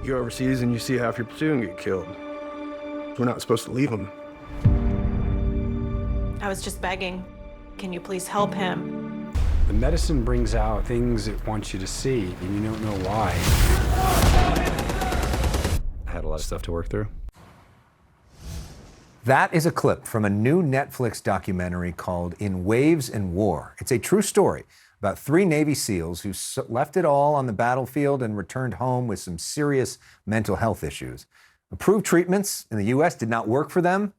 You go overseas and you see half your platoon get killed. We're not supposed to leave them. I was just begging. Can you please help him? The medicine brings out things it wants you to see, and you don't know why. I had a lot of stuff to work through. That is a clip from a new Netflix documentary called In Waves and War. It's a true story about 3 Navy SEALs who left it all on the battlefield and returned home with some serious mental health issues. Approved treatments in the U.S. did not work for them,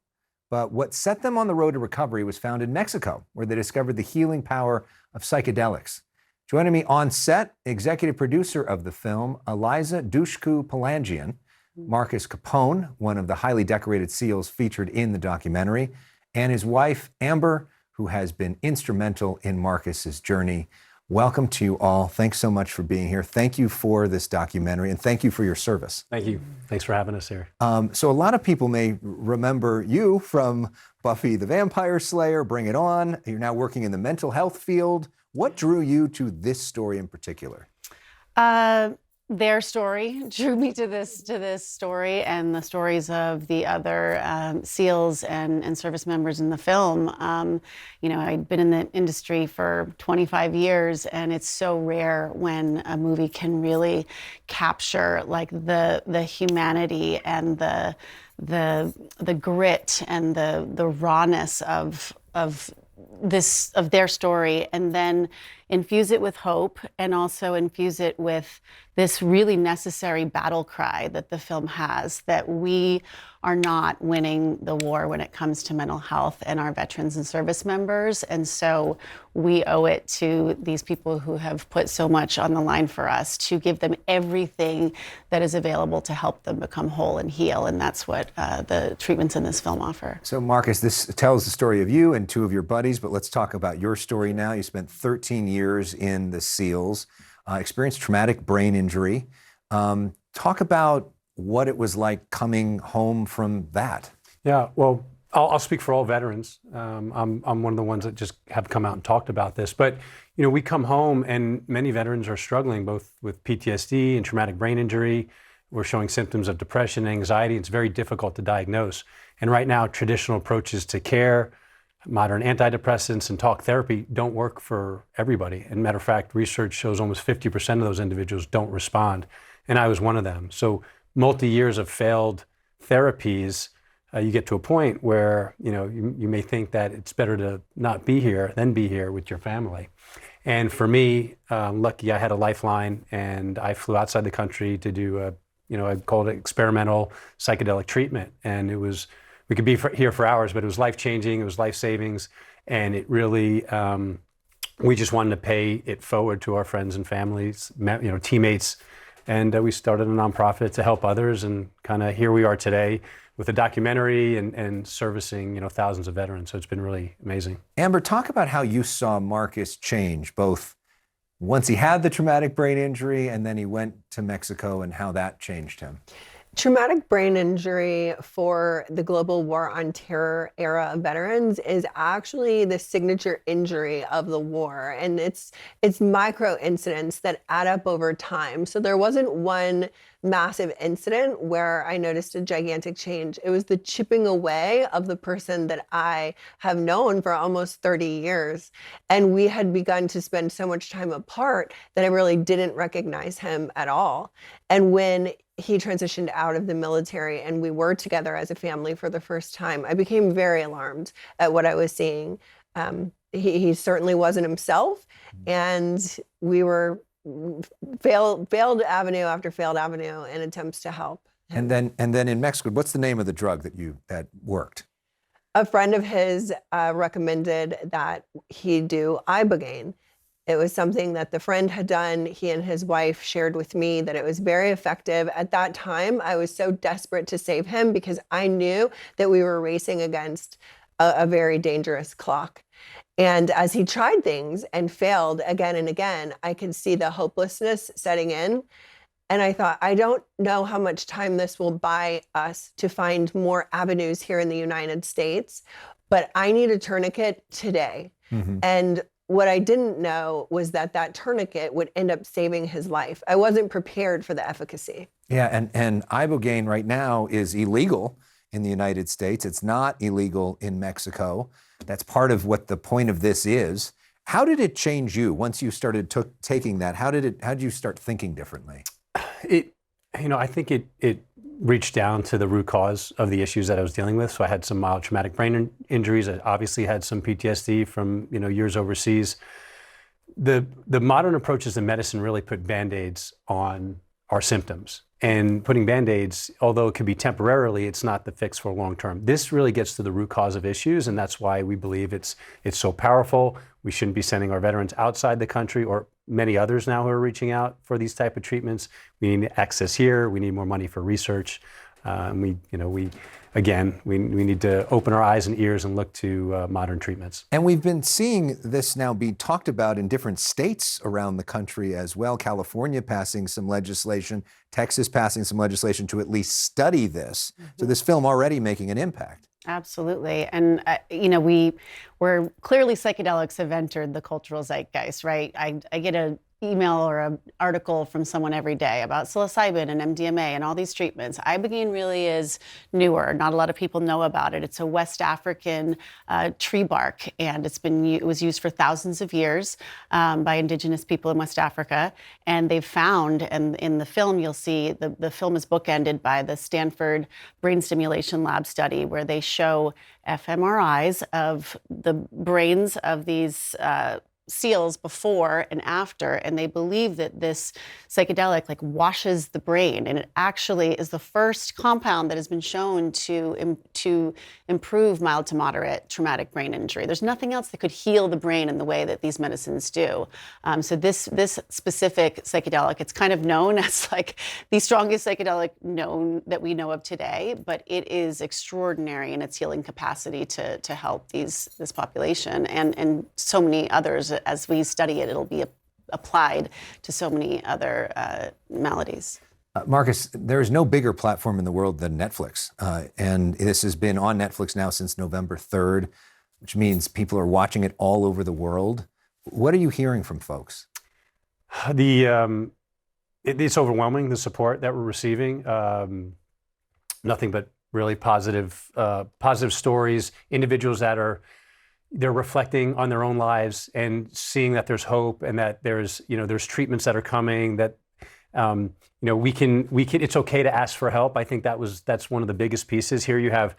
but what set them on the road to recovery was found in Mexico, where they discovered the healing power of psychedelics. Joining me on set, executive producer of the film, Eliza Dushku-Pelagian, Marcus Capone, one of the highly decorated SEALs featured in the documentary, and his wife, Amber, who has been instrumental in Marcus's journey. Welcome to you all. Thanks so much for being here. Thank you for this documentary, and thank you for your service. Thank you. Thanks for having us here. So a lot of people may remember you from Buffy the Vampire Slayer, Bring It On. You're now working in the mental health field. What drew you to this story in particular? Their story drew me to this story, and the stories of the other SEALs and service members in the film. I'd been in the industry for 25 years, and it's so rare when a movie can really capture like the humanity and the grit and the rawness of their story, and then infuse it with hope, and also infuse it with this really necessary battle cry that the film has, that we are not winning the war when it comes to mental health and our veterans and service members. And so we owe it to these people who have put so much on the line for us to give them everything that is available to help them become whole and heal. And that's what the treatments in this film offer. So Marcus, this tells the story of you and 2 of your buddies, but let's talk about your story now. You spent 13 years in the SEALs, experienced traumatic brain injury. Talk about what it was like coming home from that. Yeah, well, I'll speak for all veterans. I'm one of the ones that just have come out and talked about this. But, we come home and many veterans are struggling both with PTSD and traumatic brain injury. We're showing symptoms of depression, anxiety. It's very difficult to diagnose. And right now, traditional approaches to care, modern antidepressants and talk therapy don't work for everybody. And matter of fact, research shows almost 50% of those individuals don't respond. And I was one of them. So multi-years of failed therapies, you get to a point where, you may think that it's better to not be here than be here with your family. And for me, lucky I had a lifeline, and I flew outside the country to do I called it experimental psychedelic treatment. And we could be here for hours, but it was life-changing, it was life savings, and it really, we just wanted to pay it forward to our friends and families, teammates, and we started a nonprofit to help others, and kind of here we are today with a documentary and servicing, thousands of veterans. So it's been really amazing. Amber, talk about how you saw Marcus change, both once he had the traumatic brain injury and then he went to Mexico, and how that changed him. Traumatic brain injury for the global war on terror era of veterans is actually the signature injury of the war. And it's micro incidents that add up over time. So there wasn't one massive incident where I noticed a gigantic change. It was the chipping away of the person that I have known for almost 30 years. And we had begun to spend so much time apart that I really didn't recognize him at all. And when he transitioned out of the military and we were together as a family for the first time, I became very alarmed at what I was seeing. He certainly wasn't himself, and we were failed avenue after failed avenue in attempts to help him. And then in Mexico, what's the name of the drug that worked? A friend of his recommended that he do Ibogaine. It was something that the friend had done. He and his wife shared with me that it was very effective. At that time, I was so desperate to save him because I knew that we were racing against a very dangerous clock. And as he tried things and failed again and again, I could see the hopelessness setting in. And I thought, I don't know how much time this will buy us to find more avenues here in the United States, but I need a tourniquet today. Mm-hmm. And what I didn't know was that that tourniquet would end up saving his life. I wasn't prepared for the efficacy. Yeah, and Ibogaine right now is illegal in the United States. It's not illegal in Mexico. That's part of what the point of this is. How did it change you once you started taking that? How did you start thinking differently? I think it reached down to the root cause of the issues that I was dealing with. So I had some mild traumatic brain injuries. I obviously had some PTSD from years overseas. The modern approaches to medicine really put Band-Aids on our symptoms. And putting Band-Aids, although it can be temporarily, it's not the fix for long term. This really gets to the root cause of issues, and that's why we believe it's so powerful. We shouldn't be sending our veterans outside the country, or many others now who are reaching out for these type of treatments. We need access here. We need more money for research. And we need to open our eyes and ears and look to modern treatments. And we've been seeing this now be talked about in different states around the country as well. California passing some legislation, Texas passing some legislation to at least study this. So this film already making an impact. Absolutely. And, we're clearly psychedelics have entered the cultural zeitgeist, right? I get an email or an article from someone every day about psilocybin and MDMA and all these treatments. Ibogaine really is newer. Not a lot of people know about it. It's a West African tree bark, and it was used for thousands of years by indigenous people in West Africa. And they've found, and in the film you'll see, the film is bookended by the Stanford Brain Stimulation Lab study, where they show fMRIs of the brains of these seals before and after, and they believe that this psychedelic washes the brain, and it actually is the first compound that has been shown to improve mild to moderate traumatic brain injury. There's nothing else that could heal the brain in the way that these medicines do. So this specific psychedelic, it's kind of known as the strongest psychedelic known that we know of today, but it is extraordinary in its healing capacity to help this population and so many others. As we study it, it'll be applied to so many other maladies. Marcus, there is no bigger platform in the world than Netflix. And this has been on Netflix now since November 3rd, which means people are watching it all over the world. What are you hearing from folks? It's overwhelming, the support that we're receiving. Nothing but really positive stories, individuals that they're reflecting on their own lives and seeing that there's hope and that there's treatments that are coming, that we can it's okay to ask for help. I think that's one of the biggest pieces here. You have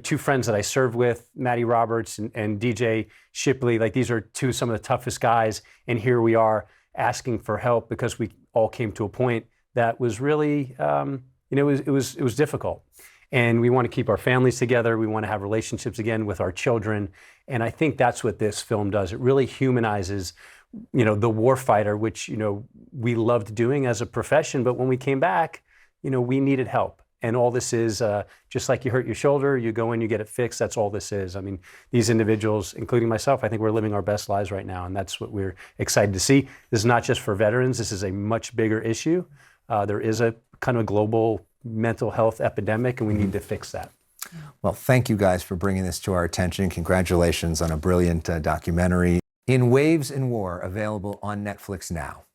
two friends that I served with, Maddie Roberts and DJ Shipley. These are some of the toughest guys, and here we are asking for help because we all came to a point that was really it was difficult. And we want to keep our families together. We want to have relationships again with our children. And I think that's what this film does. It really humanizes, the warfighter, which, we loved doing as a profession. But when we came back, we needed help. And all this is, just like you hurt your shoulder, you go in, you get it fixed. That's all this is. I mean, these individuals, including myself, I think we're living our best lives right now. And that's what we're excited to see. This is not just for veterans. This is a much bigger issue. There is a kind of a global mental health epidemic, and we need to fix that. Well, thank you guys for bringing this to our attention. Congratulations on a brilliant documentary. In Waves and War, available on Netflix now.